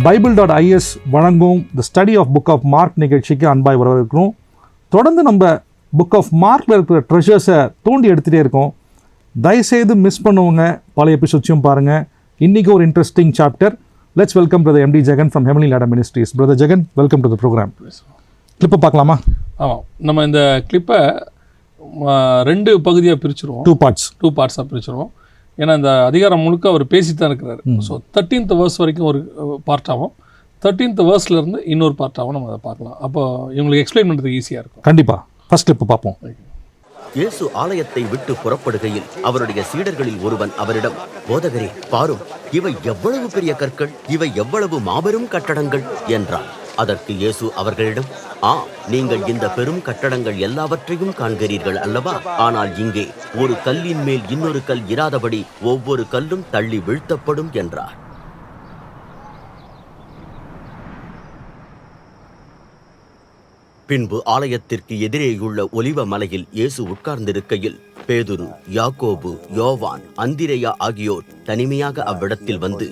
Bible.is வழங்கும் the study of book of Mark நிகழ்ச்சிக்கு அன்பாய் வரவேற்கிறோம். தொடர்ந்து நம்ம புக் ஆஃப் மார்க்கில் இருக்கிற ட்ரெஷர்ஸை தோண்டி எடுத்துகிட்டே இருக்கோம். தயவுசெய்து மிஸ் பண்ணுவங்க பழைய எபிசோட்ஸையும் பாருங்கள். இன்றைக்கி ஒரு interesting chapter. Let's welcome brother MD Jegan from heavenly ladder ministries. Brother Jegan, welcome to the program. கிளிப்பை பார்க்கலாமா? ஆமாம், நம்ம இந்த கிளிப்பை 2 பகுதியாக பிரிச்சுருவோம். 2 பார்ட்ஸாக பிரிச்சுருவோம். ஏன்னா இந்த அதிகாரம் முழுக்க அவர் பேசித்தான் இருக்கிறார். ஸோ 13th verse வரைக்கும் ஒரு பார்ட்டாகவும் 13th verseலேருந்து இன்னொரு பார்ட்டாகவும் நம்ம அதை பார்க்கலாம். அப்போ இவங்களுக்கு எக்ஸ்பிளைன் பண்ணுறதுக்கு ஈஸியாக இருக்கும். கண்டிப்பாக ஃபர்ஸ்ட் கிளிப்பு பார்ப்போம். இயேசு ஆலயத்தை விட்டு புறப்படுகையில் அவருடைய சீடர்களில் ஒருவன் அவரிடம், போதகரே, பாரும், இவை எவ்வளவு பெரிய கற்கள், இவை எவ்வளவு மாபெரும் கட்டடங்கள் என்றார். அதற்கு இயேசு அவர்களிடம், நீங்கள் இந்த பெரும் கட்டடங்கள் எல்லாவற்றையும் காண்கிறீர்கள் அல்லவா? ஆனால் இங்கே ஒரு கல்லின் மேல் இன்னொரு கல் இராதபடி ஒவ்வொரு கல்லும் தள்ளி வீழ்த்தப்படும் என்றார். பின்பு ஆலயத்திற்கு எதிரேயுள்ள ஒலிவ மலையில் இயேசு உட்கார்ந்திருக்கையில் பேதுரு, யாக்கோபு, யோவான், அந்திரேயா ஆகியோர் தனிமையாக அவ்விடத்தில் வந்து,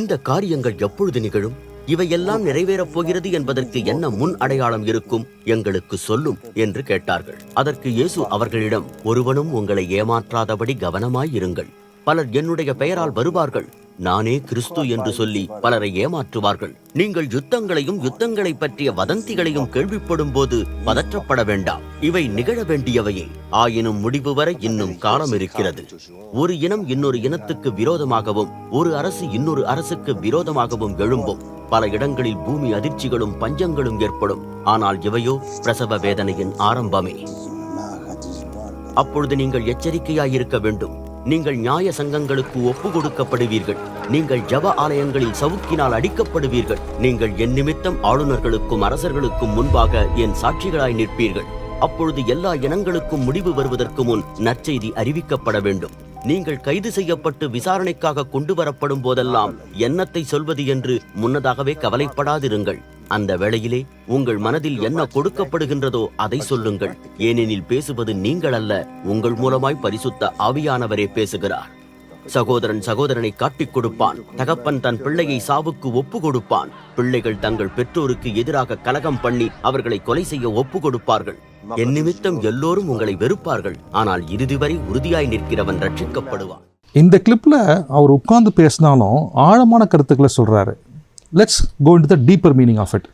இந்த காரியங்கள் எப்பொழுது நிகழும்? இவையெல்லாம் நிறைவேறப் போகிறது என்பதற்கு என்ன முன் அடையாளம் இருக்கும்? எங்களுக்கு சொல்லும் என்று கேட்டார்கள். அதற்கு இயேசு அவர்களிடம், ஒருவனும் உங்களை ஏமாற்றாதபடி கவனமாயிருங்கள். பலர் என்னுடைய பெயரால் வருவார்கள், நானே கிறிஸ்து என்று சொல்லி பலரை ஏமாற்றுவார்கள். நீங்கள் யுத்தங்களையும் யுத்தங்களை பற்றிய வதந்திகளையும் கேள்விப்படும் போது பதற்றப்பட வேண்டாம். இவை நிகழ வேண்டியவையே, ஆயினும் முடிவு வரை இன்னும் காலம் இருக்கிறது. ஒரு இனம் இன்னொரு இனத்துக்கு விரோதமாகவும் ஒரு அரசு இன்னொரு அரசுக்கு விரோதமாகவும் எழும்பும். பல இடங்களில் பூமி அதிர்ச்சிகளும் பஞ்சங்களும் ஏற்படும். ஆனால் இவையோ பிரசவ வேதனையின் ஆரம்பமே. அப்பொழுது நீங்கள் எச்சரிக்கையாயிருக்க வேண்டும். நீங்கள் நியாய சங்கங்களுக்கு ஒப்பு கொடுக்கப்படுவீர்கள். நீங்கள் ஜப ஆலயங்களில் சவுக்கினால் அடிக்கப்படுவீர்கள். நீங்கள் என் நிமித்தம் ஆளுநர்களுக்கும் அரசர்களுக்கும் முன்பாக என் சாட்சிகளாய் நிற்பீர்கள். அப்பொழுது எல்லா இனங்களுக்கும் முடிவு வருவதற்கு முன் நற்செய்தி அறிவிக்கப்பட வேண்டும். நீங்கள் கைது செய்யப்பட்டு விசாரணைக்காக கொண்டு வரப்படும் போதெல்லாம் என்னத்தை சொல்வது என்று முன்னதாகவே கவலைப்படாதிருங்கள். அந்த வேளையிலே உங்கள் மனதில் என்ன கொடுக்கப்படுகின்றதோ அதை சொல்லுங்கள். ஏனெனில் பேசுவது நீங்கள் அல்ல, உங்கள் மூலமாய் பரிசுத்த ஆவியானவரே பேசுகிறார். சகோதரன் சகோதரனை காட்டிக் கொடுப்பான், தகப்பன் தன் பிள்ளையை சாவுக்கு ஒப்பு கொடுப்பான். பிள்ளைகள் தங்கள் பெற்றோருக்கு எதிராக கலகம் பண்ணி அவர்களை கொலை செய்ய ஒப்பு கொடுப்பார்கள். என் நிமித்தம் எல்லோரும் உங்களை வெறுப்பார்கள், ஆனால் இறுதி வரை உறுதியாய் நிற்கிறவன் ரட்சிக்கப்படுவான். இந்த கிளிப்ல அவர் உட்கார்ந்து பேசினாலும் ஆழமான கருத்துக்களை சொல்றாரு. Let's go into the deeper meaning of it.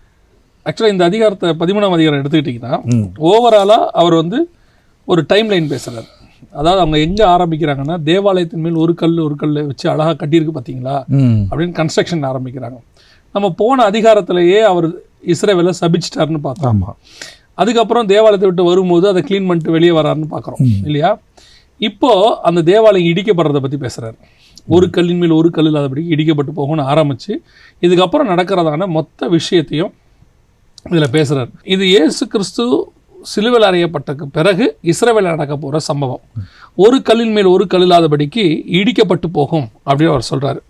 ஆக்சுவலாக இந்த அதிகாரத்தை 13ஆம் அதிகாரம் எடுத்துக்கிட்டிங்கன்னா ஓவராலாக அவர் ஒரு டைம் லைன் பேசுகிறார். அதாவது அவங்க எங்கே ஆரம்பிக்கிறாங்கன்னா, தேவாலயத்தின் மேல் ஒரு கல் வச்சு அழகாக கட்டியிருக்கு பார்த்தீங்களா அப்படின்னு கன்ஸ்ட்ரக்ஷன் ஆரம்பிக்கிறாங்க. நம்ம போன அதிகாரத்திலேயே அவர் இஸ்ரவேலை சபிச்சிட்டாருன்னு பார்த்தோம். அதுக்கப்புறம் தேவாலயத்தை விட்டு வரும்போது அதை க்ளீன் பண்ணிட்டு வெளியே வராருன்னு பார்க்குறோம் இல்லையா? இப்போது அந்த தேவாலயம் இடிக்கப்படுறதை பற்றி பேசுகிறார். ஒரு கல்லின் மேல் ஒரு கல் இல்லாதபடி இடிக்கப்பட்டு போகும்னு ஆரம்பித்து இதுக்கப்புறம் நடக்கிறதான மொத்த விஷயத்தையும் இதில் பேசுகிறார். இது இயேசு கிறிஸ்து சிலுவையில் அறையப்பட்ட பிறகு இஸ்ரவேலில் நடக்க போகிற சம்பவம். ஒரு கல்லின் மேல் ஒரு கல் இல்லாதபடிக்கு இடிக்கப்பட்டு போகும் அப்படின்னு அவர் சொல்கிறார்.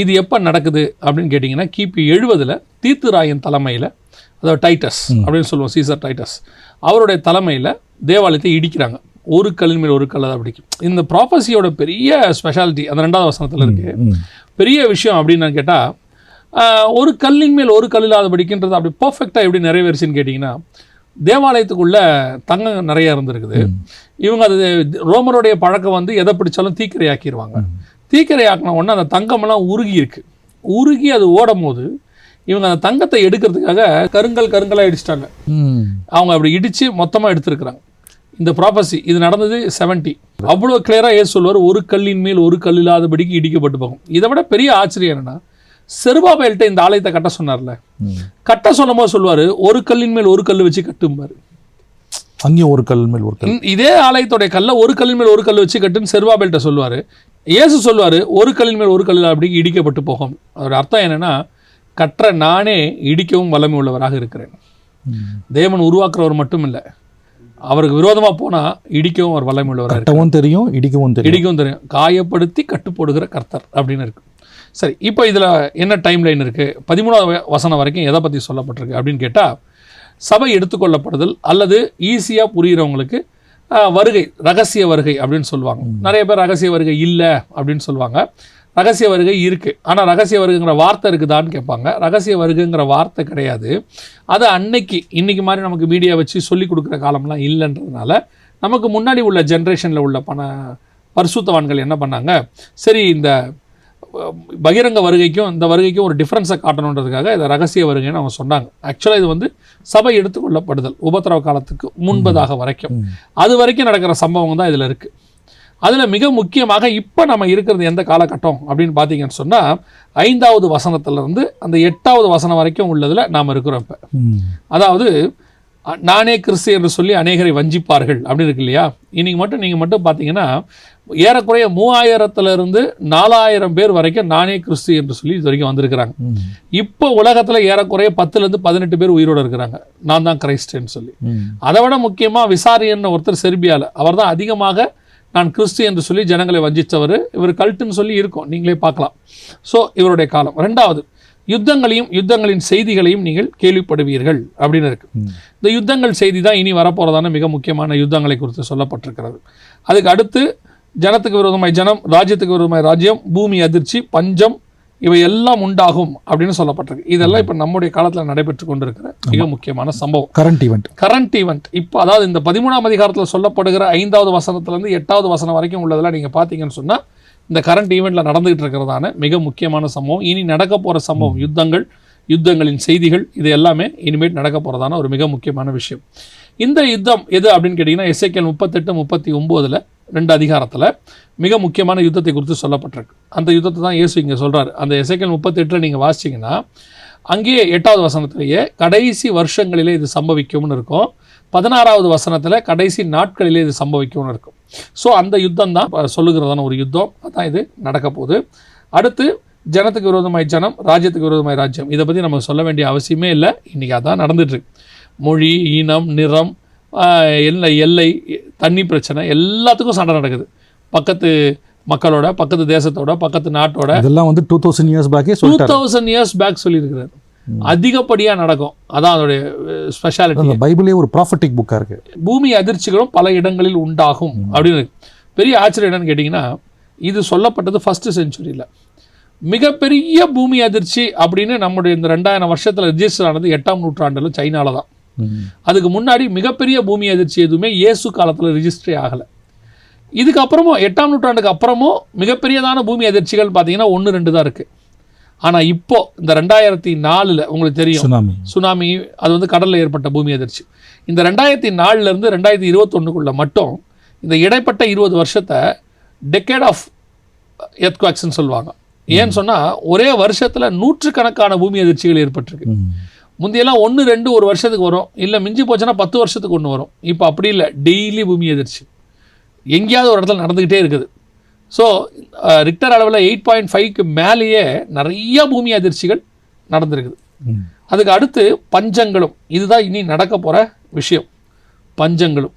இது எப்போ நடக்குது அப்படின்னு கேட்டிங்கன்னா, கிபி 70 தீத்துராயன் தலைமையில், அதாவது டைட்டஸ் அப்படின்னு சொல்லுவோம், சீசர் டைட்டஸ், அவருடைய தலைமையில் தேவாலயத்தை இடிக்கிறாங்க. ஒரு கல்லின் மேல் ஒரு கல் அப்படிக்கு. இந்த ப்ராபஸியோட பெரிய ஸ்பெஷாலிட்டி அந்த 2வது வசனத்தில் இருக்குது. பெரிய விஷயம் அப்படின்னு கேட்டால், ஒரு கல்லின் மேல் ஒரு கல் இல்லாதபடிக்குன்றது அப்படி பர்ஃபெக்டாக எப்படி நிறைவேறுச்சுன்னு கேட்டிங்கன்னா, தேவாலயத்துக்குள்ளே தங்கம் நிறைய இருந்திருக்குது. இவங்க அது ரோமருடைய பழக்கம் எதை பிடிச்சாலும் தீக்கிரையாக்கிடுவாங்க. தீக்கிரையாக்கின உடனே அந்த தங்கமெல்லாம் உருகி அது ஓடும் போது இவங்க அந்த தங்கத்தை எடுக்கிறதுக்காக கருங்கலாக இடிச்சிட்டாங்க. அவங்க அப்படி இடித்து மொத்தமாக எடுத்துருக்குறாங்க. இந்த ப்ராபஸி இது நடந்தது 70. அவ்வளோ கிளியராக ஏசு சொல்வார், ஒரு கல்லின் மேல் ஒரு கல் இல்லாதபடிக்கு இடிக்கப்பட்டு போகும். இதை விட பெரிய ஆச்சரியம் என்னென்னா, செருபாபேல்கிட்ட இந்த ஆலயத்தை கட்ட சொன்னார்ல, கட்ட சொன்ன போது சொல்லுவார், ஒரு கல்லின் மேல் ஒரு கல் வச்சு கட்டும்பாரு. அங்கேயும் ஒரு கல் மேல் ஒரு கல், இதே ஆலயத்துடைய கல்லை ஒரு கல்லின் மேல் ஒரு கல் வச்சு கட்டுன்னு செருபாபேல்கிட்ட சொல்லுவார். இயேசு சொல்லுவார், ஒரு கல்லின் மேல் ஒரு கல் அப்படி இடிக்கப்பட்டு போகும். அதோட அர்த்தம் என்னென்னா, கற்ற நானே இடிக்கவும் வல்லமை உள்ளவராக இருக்கிறேன். தேவன் உருவாக்குறவர் மட்டும் இல்லை, அவருக்கு விரோதமாக போனால் இடிக்கவும் அவர் வல்லமை உள்ளவராக தெரியும், இடிக்கவும் தெரியும். காயப்படுத்தி கட்டுப்போடுகிற கர்த்தர் அப்படின்னு இருக்கு. சரி, இப்போ இதில் என்ன டைம் லைன் இருக்குது? 13வது வசனம் வரைக்கும் எதை பற்றி சொல்லப்பட்டிருக்கு அப்படின்னு கேட்டால், சபை எடுத்துக்கொள்ளப்படுதல் அல்லது ஈஸியாக புரிகிறவங்களுக்கு வருகை, ரகசிய வருகை அப்படின்னு சொல்லுவாங்க. நிறைய பேர் ரகசிய வருகை இல்லை அப்படின்னு சொல்லுவாங்க. ரகசிய வருகை இருக்குது. ஆனால் ரகசிய வருகைங்கிற வார்த்தை இருக்குதான்னு கேட்பாங்க. ரகசிய வருகைங்கிற வார்த்தை கிடையாது. அது இன்னைக்கு மாதிரி நமக்கு மீடியா வச்சு சொல்லி கொடுக்குற காலம்லாம் இல்லைன்றதுனால நமக்கு முன்னாடி உள்ள ஜென்ரேஷனில் உள்ள பரிசுத்தவான்கள் என்ன பண்ணாங்க, சரி இந்த பகிரங்க வருகைக்கும் இந்த வருகைக்கும் ஒரு டிஃப்ரென்ஸை காட்டணுன்றதுக்காக இதை ரகசிய வருகைன்னு அவங்க சொன்னாங்க. ஆக்சுவலாக இது வந்து சபை எடுத்துக்கொள்ளப்படுதல் உபத்திரவ காலத்துக்கு முன்பதாக வரைக்கும், அது வரைக்கும் நடக்கிற சம்பவம் தான் இதில் இருக்குது. அதில் மிக முக்கியமாக இப்போ நம்ம இருக்கிறது எந்த காலகட்டம் அப்படின்னு பார்த்தீங்கன்னு சொன்னால் 5வது வசனத்திலிருந்து அந்த 8வது வசனம் வரைக்கும் உள்ளதில் நாம் இருக்கிறோம். இப்போ அதாவது நானே கிறிஸ்து என்று சொல்லி அநேகரை வஞ்சிப்பார்கள் அப்படின்னு இருக்கு இல்லையா. இன்னைக்கு நீங்கள் மட்டும் பார்த்தீங்கன்னா ஏறக்குறைய 3000 to 4000 பேர் வரைக்கும் நானே கிறிஸ்து என்று சொல்லி இது வரைக்கும் வந்திருக்கிறாங்க. இப்போ உலகத்தில் ஏறக்குறைய 10 to 18 பேர் உயிரோடு இருக்கிறாங்க, நான் தான் கிறிஸ்துன்னு சொல்லி. அதை விட முக்கியமாக விசாரியன்னு ஒருத்தர் செர்பியாவில், அவர் தான் அதிகமாக நான் கிறிஸ்து என்று சொல்லி ஜனங்களை வஞ்சித்தவர். இவர் கல்ட்டுன்னு சொல்லி இருக்கும், நீங்களே பார்க்கலாம். ஸோ இவருடைய காலம். 2வது யுத்தங்களின் செய்திகளையும் நீங்கள் கேள்விப்படுவீர்கள் அப்படின்னு இருக்கு. இந்த யுத்தங்கள் செய்தி தான் இனி வரப்போகிறதான மிக முக்கியமான யுத்தங்களை குறித்து சொல்லப்பட்டிருக்கிறது. அதுக்கு அடுத்து ஜனத்துக்கு விரோதமாய் ஜனம், ராஜ்யத்துக்கு விரோதமாய் ராஜ்யம், பூமி அதிர்ச்சி, பஞ்சம், இவை எல்லாம் உண்டாகும் அப்படின்னு சொல்லப்பட்டிருக்கு. இதெல்லாம் இப்போ நம்முடைய காலத்தில் நடைபெற்று கொண்டிருக்கிற மிக முக்கியமான சம்பவம், கரண்ட் ஈவெண்ட். இப்போ அதாவது இந்த 13ஆம் அதிகாரத்தில் சொல்லப்படுகிற 5வது வசனத்திலேருந்து 8வது வசனம் வரைக்கும் உள்ளதெல்லாம் நீங்கள் பார்த்தீங்கன்னு சொன்னால் இந்த கரண்ட் ஈவெண்ட்டில் நடந்துகிட்டு இருக்கிறதான மிக முக்கியமான சம்பவம், இனி நடக்க போகிற சம்பவம், யுத்தங்களின் செய்திகள், இது எல்லாமே இனிமேல் நடக்க போகிறதான ஒரு மிக முக்கியமான விஷயம். இந்த யுத்தம் எது அப்படின்னு கேட்டிங்கன்னா எசேக்கியேல் 38-39 2 அதிகாரத்தில் மிக முக்கியமான யுத்தத்தை குறித்து சொல்லப்பட்டிருக்கு. அந்த யுத்தத்தை தான் இயேசு இங்கே சொல்கிறார். அந்த எசேக்கியேல் 38 நீங்கள் வாசிச்சிங்கன்னா அங்கேயே 8வது வசனத்திலேயே கடைசி வருஷங்களிலே இது சம்பவிக்கும்னு இருக்கும். 16வது வசனத்தில் கடைசி நாட்களிலே இது சம்பவிக்கும்னு இருக்கும். ஸோ அந்த யுத்தம் தான் சொல்லுகிறதான ஒரு யுத்தம், அதான் இது நடக்க போகுது. அடுத்து ஜனத்துக்கு விரோதமாய் ஜனம், ராஜ்யத்துக்கு விரோதமாய் ராஜ்யம். இதை பற்றி நம்ம சொல்ல வேண்டிய அவசியமே இல்லை, இன்றைக்கி அதான் நடந்துட்டுருக்கு. மொழி, இனம், நிறம், எல்லை, தண்ணி பிரச்சனை, எல்லாத்துக்கும் சண்டை நடக்குது. பக்கத்து மக்களோட, பக்கத்து தேசத்தோட, பக்கத்து நாட்டோட. இதெல்லாம் வந்து 2000 years பேக் சொல்லியிருக்கிறார். அதிகப்படியாக நடக்கும், அதான் அதோடைய ஸ்பெஷாலிட்டி. பைபிளே ஒரு ப்ராஃபட்டிக் புக்காக இருக்குது. பூமி அதிர்ச்சிகளும் பல இடங்களில் உண்டாகும் அப்படின்னு இருக்கு. பெரிய ஆச்சரியம் என்னன்னு கேட்டிங்கன்னா, இது சொல்லப்பட்டது 1st century. மிகப்பெரிய பூமி அதிர்ச்சி அப்படின்னு நம்முடைய இந்த 2000 வருஷத்தில் ரிஜிஸ்டர் ஆனது 8ஆம் நூற்றாண்டில் சைனால தான். அதுக்கு முன்னாடி மிகப்பெரிய பூமி அதிர்ச்சி எதுவுமே இயேசு காலத்தில் ரிஜிஸ்டரே ஆகலை. இதுக்கப்புறமும் 8ஆம் நூற்றாண்டுக்கு அப்புறமும் மிகப்பெரியதான பூமி அதிர்ச்சிகள் பார்த்தீங்கன்னா 1-2 தான் இருக்குது. ஆனால் இப்போ இந்த 2004 உங்களுக்கு தெரியும் சுனாமி, அது வந்து கடலில் ஏற்பட்ட பூமி அதிர்ச்சி. இந்த 2004 2021 மட்டும் இந்த இடைப்பட்ட 20 வருஷத்தை டெக்கேட் ஆஃப் எர்த்குவேக்ஸ்னு சொல்லுவாங்க. ஏன்னு சொன்னால் ஒரே வருஷத்தில் 100கணக்கான பூமி அதிர்ச்சிகள் ஏற்பட்டிருக்கு. முந்தையெல்லாம் 1-2 ஒரு வருஷத்துக்கு வரும், இல்லை மிஞ்சி போச்சுன்னா 10 வருஷத்துக்கு ஒன்று வரும். இப்போ அப்படி இல்லை, டெய்லி பூமி அதிர்ச்சி எங்கேயாவது ஒரு இடத்துல நடந்துக்கிட்டே இருக்குது. ஸோ ரிக்டர் அளவில் 8.5க்கு மேலேயே நிறைய பூமி அதிர்ச்சிகள் நடந்திருக்குது. அதுக்கு அடுத்து பஞ்சங்களும், இதுதான் இனி நடக்க போகிற விஷயம். பஞ்சங்களும்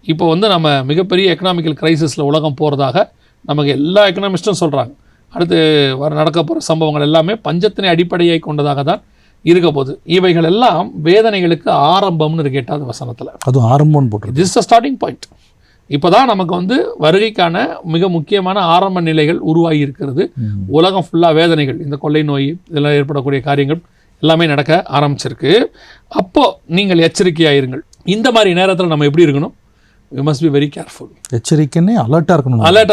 இப்போ வந்து நம்ம மிகப்பெரிய எக்கனாமிக்கல் கிரைசிஸில் உலகம் போகிறதாக நமக்கு எல்லா எக்கனாமிஸ்ட்டும் சொல்கிறாங்க. அடுத்து நடக்க போகிற சம்பவங்கள் எல்லாமே பஞ்சத்தினை அடிப்படையை கொண்டதாக தான் இருக்க போகுது. இவைகள் எல்லாம் வேதனைகளுக்கு ஆரம்பம்னு இருக்கு 8வது வசனத்தில். அதுவும் ஆரம்பம்னு போட்டு திஸ் த ஸ்டார்டிங் பாயிண்ட். இப்போ தான் நமக்கு வந்து வருகைக்கான மிக முக்கியமான ஆரம்ப நிலைகள் உருவாகி இருக்கிறது. உலகம் ஃபுல்லாக வேதனைகள், இந்த கொள்ளை நோய், இதெல்லாம் ஏற்படக்கூடிய காரியங்கள் எல்லாமே நடக்க ஆரம்பிச்சிருக்கு. அப்போது நீங்கள் எச்சரிக்கையாயிருங்கள். இந்த மாதிரி நேரத்தில் நம்ம எப்படி இருக்கணும்? We must be very careful. எச்சரிக்கைன்னே அலர்ட்டாக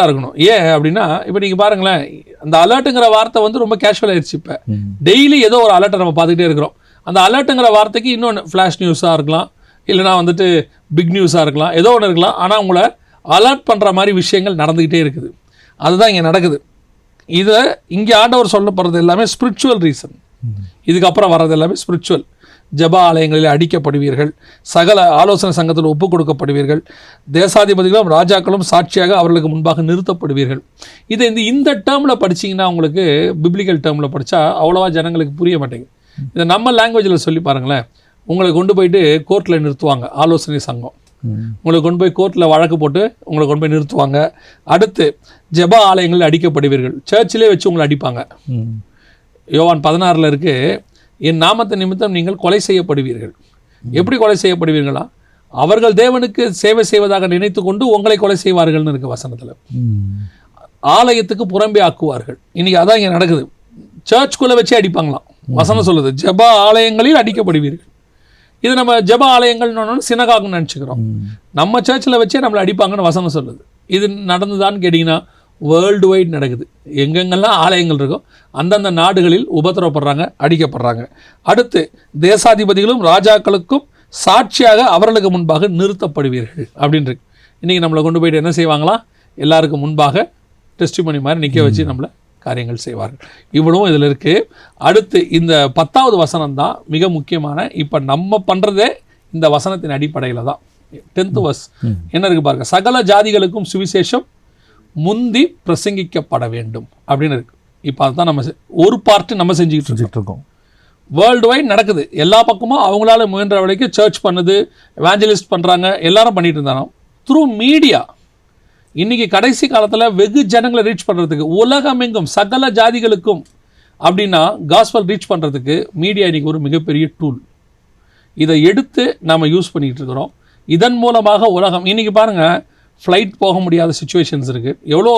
இருக்கணும். ஏன் அப்படின்னா இப்போ நீங்கள் பாருங்களேன், அந்த அலர்ட்டுங்கிற வார்த்தை வந்து ரொம்ப கேஷுவல் ஆயிடுச்சு. இப்போ டெய்லி ஏதோ ஒரு அலர்ட்டை நம்ம பார்த்துக்கிட்டே இருக்கிறோம். அந்த அலர்ட்டுங்கிற வார்த்தைக்கு இன்னொன்று ஃப்ளாஷ் நியூஸாக இருக்கலாம், இல்லைனா வந்துட்டு பிக் நியூஸாக இருக்கலாம், ஏதோ ஒன்று இருக்கலாம். ஆனால் உங்களை அலர்ட் பண்ணுற மாதிரி விஷயங்கள் நடந்துக்கிட்டே இருக்குது. அதுதான் இங்கே நடக்குது. இதை இங்கே ஆண்டவர் சொல்ல போகிறது எல்லாமே ஸ்பிரிச்சுவல் ரீசன். இதுக்கப்புறம் வர்றது எல்லாமே ஸ்பிரிச்சுவல். ஜப ஆலயங்களில் அடிக்கப்படுவீர்கள், சகல ஆலோசனை சங்கத்தில் ஒப்புக் கொடுக்கப்படுவீர்கள், தேசாதிபதிகளும் ராஜாக்களும் சாட்சியாக அவர்களுக்கு முன்பாக நிறுத்தப்படுவீர்கள். இதை இந்த டேர்மில் படிச்சிங்கன்னா, உங்களுக்கு பிப்ளிக்கல் டேர்மில் படித்தா அவ்வளோவா ஜனங்களுக்கு புரிய மாட்டேங்குது. இதை நம்ம லாங்குவேஜில் சொல்லி பாருங்களேன். உங்களை கொண்டு போயிட்டு கோர்ட்டில் நிறுத்துவாங்க, ஆலோசனை சங்கம். உங்களை கொண்டு போய் கோர்ட்டில் வழக்கு போட்டு உங்களை கொண்டு போய் நிறுத்துவாங்க. அடுத்து ஜெப ஆலயங்களில் அடிக்கப்படுவீர்கள், சர்ச்சிலே வச்சு உங்களை அடிப்பாங்க. யோவான் 16 இருக்கு, என் நாமத்தை நிமித்தம் நீங்கள் கொலை செய்யப்படுவீர்கள். எப்படி கொலை செய்யப்படுவீர்களா? அவர்கள் தேவனுக்கு சேவை செய்வதாக நினைத்து கொண்டு உங்களை கொலை செய்வார்கள்னு இருக்கு வசனத்தில். ஆலயத்துக்கு புறம்பே ஆக்குவார்கள். இன்னைக்கு அதான் இங்கே நடக்குது. சர்ச்சுக்குள்ளே வச்சே அடிப்பாங்களாம். வசனம் சொல்லுது, ஜெப ஆலயங்களில் அடிக்கப்படுவீர்கள். இது நம்ம ஜெப ஆலயங்கள்னு சினகாகுன்னு நினச்சிக்கிறோம். நம்ம சர்ச்சில் வச்சே நம்மளை அடிப்பாங்கன்னு வசனம் சொல்லுது. இது நடந்துதான்னு கேட்டிங்கன்னா வேர்ல்டு வைட் நடக்குது. எங்கெங்கெல்லாம் ஆலயங்கள் இருக்கோ அந்தந்த நாடுகளில் உபத்திரவப்படுறாங்க, அடிக்கப்படுறாங்க. அடுத்து தேசாதிபதிகளும் ராஜாக்களுக்கும் சாட்சியாக அவர்களுக்கு முன்பாக நிறுத்தப்படுவீர்கள் அப்படின்ட்டு. இன்றைக்கி நம்மளை கொண்டு போயிட்டு என்ன செய்வாங்களாம், எல்லாருக்கும் முன்பாக டெஸ்டிமனி மாதிரி நிற்க வச்சு நம்மளை காரியங்கள் செய்வார்கள். இவ்வளவும் இதில் இருக்குது. அடுத்து இந்த 10வது வசனம் தான் மிக முக்கியமான. இப்போ நம்ம பண்ணுறதே இந்த வசனத்தின் அடிப்படையில் தான். 10th verse என்ன இருக்குது பாருங்க, சகல ஜாதிகளுக்கும் சுவிசேஷம் முந்தி பிரசங்கிக்கப்பட வேண்டும் அப்படின்னு இருக்கு. இப்போ அதுதான் நம்ம ஒரு பார்ட்டு நம்ம செஞ்சுக்கிட்டு இருக்கோம். வேர்ல்டு வைட் நடக்குது. எல்லா பக்கமும் அவங்களால முயன்ற வரைக்கும் சர்ச் பண்ணுது, எவாஞ்சலிஸ்ட் பண்ணுறாங்க, எல்லாரும் பண்ணிட்டு இருந்தாங்க த்ரூ மீடியா. இன்றைக்கி கடைசி காலத்தில் வெகு ஜனங்களை ரீச் பண்ணுறதுக்கு உலகமெங்கும் சகல ஜாதிகளுக்கும் அப்படின்னா காஸ்பல் ரீச் பண்ணுறதுக்கு மீடியா இன்றைக்கி ஒரு மிகப்பெரிய டூல். இதை எடுத்து நம்ம யூஸ் பண்ணிகிட்டு இருக்கிறோம். இதன் மூலமாக உலகம் இன்றைக்கி பாருங்கள், ஃப்ளைட் போக முடியாத சுச்சுவேஷன்ஸ் இருக்குது, எவ்வளோ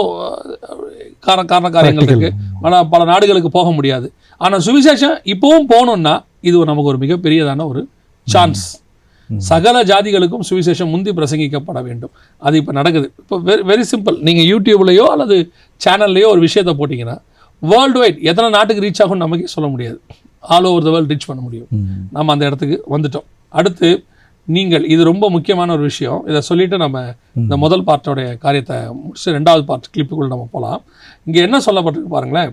காரண காரியங்கள் இருக்குது, ஆனால் பல நாடுகளுக்கு போக முடியாது. ஆனால் சுவிசேஷம் இப்போவும் போகணுன்னா இது நமக்கு ஒரு மிகப்பெரியதான ஒரு சான்ஸ். சகல ஜாதிகளுக்கும் சுவிசேஷம் முந்தி பிரசங்கிக்கப்பட வேண்டும். அது இப்போ நடக்குது. இப்போ வெரி சிம்பிள். நீங்கள் யூடியூப்லேயோ அல்லது சேனல்லையோ ஒரு விஷயத்தை போட்டிங்கன்னா வேர்ல்டு வைட் எத்தனை நாட்டுக்கு ரீச் ஆகும்னு நமக்கே சொல்ல முடியாது. All over the world reach பண்ண முடியும். நம்ம அந்த இடத்துக்கு வந்துட்டோம். அடுத்து நீங்கள், இது ரொம்ப முக்கியமான ஒரு விஷயம். இதை சொல்லிவிட்டு நம்ம இந்த முதல் பார்ட்டோடைய காரியத்தை முடிச்சு 2வது பார்ட் கிளிப்புக்குள்ளே நம்ம போகலாம். இங்கே என்ன சொல்லப்பட்டிருக்கு பாருங்களேன்,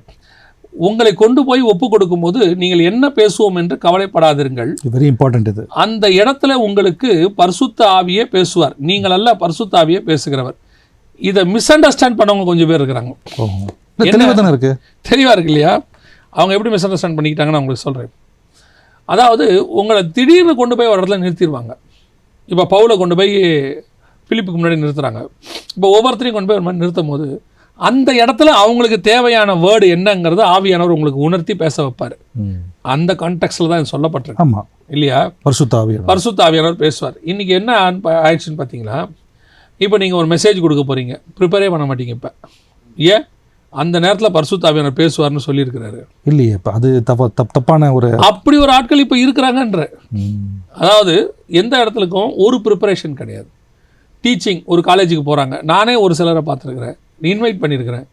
உங்களை கொண்டு போய் ஒப்பு கொடுக்கும்போது நீங்கள் என்ன பேசுவோம் என்று கவலைப்படாதிருங்கள். Very important. இது அந்த இடத்துல உங்களுக்கு பரிசுத்த ஆவியே பேசுவார், நீங்கள் அல்ல பரிசுத்த ஆவியே பேசுகிறவர். இதை மிஸ் அண்டர்ஸ்டாண்ட் பண்ணவங்க கொஞ்சம் பேர் இருக்கிறாங்க. தெளிவாக இருக்கு இல்லையா? அவங்க எப்படி மிஸ் அண்டர்ஸ்டாண்ட் பண்ணிக்கிட்டாங்கன்னு உங்களுக்கு சொல்கிறேன். அதாவது உங்களை திடீர்னு கொண்டு போய் ஒரு இடத்துல நிறுத்திடுவாங்க. இப்போ பவுலை கொண்டு போய் பிலிப்புக்கு முன்னாடி நிறுத்துறாங்க. இப்போ ஒவ்வொருத்தரையும் கொண்டு போய் ஒரு மாதிரி நிறுத்தும் போது அந்த இடத்துல அவங்களுக்கு தேவையான வேர்டு என்னங்கிறத ஆவியானவர் உங்களுக்கு உணர்த்தி பேச வைப்பார். அந்த கான்டெக்ஸ்டில் தான் சொல்லப்பட்டிருக்கு. ஆமாம் இல்லையா? பரிசுத்த ஆவியானவர் பேசுவார். இன்றைக்கி என்ன ஆயிடுச்சுன்னு பார்த்தீங்கன்னா, இப்போ நீங்கள் ஒரு மெசேஜ் கொடுக்க போகிறீங்க, ப்ரிப்பேரே பண்ண மாட்டீங்க. இப்போ ஏன் அந்த நேரத்தில் பரிசுத்த ஆவியானவர் பேசுவார்னு சொல்லியிருக்கிறாரு இல்லையே? இப்போ அது தப்பான ஒரு அப்படி ஒரு ஆட்கள் இப்போ இருக்கிறாங்கன்ற. அதாவது எந்த இடத்துலக்கும் ஒரு ப்ரிப்பரேஷன் கிடையாது. டீச்சிங் ஒரு காலேஜுக்கு போகிறாங்க, நானே ஒரு சிலரை பார்த்துருக்குறேன், இன்வைட் பண்ணியிருக்கிறேன்.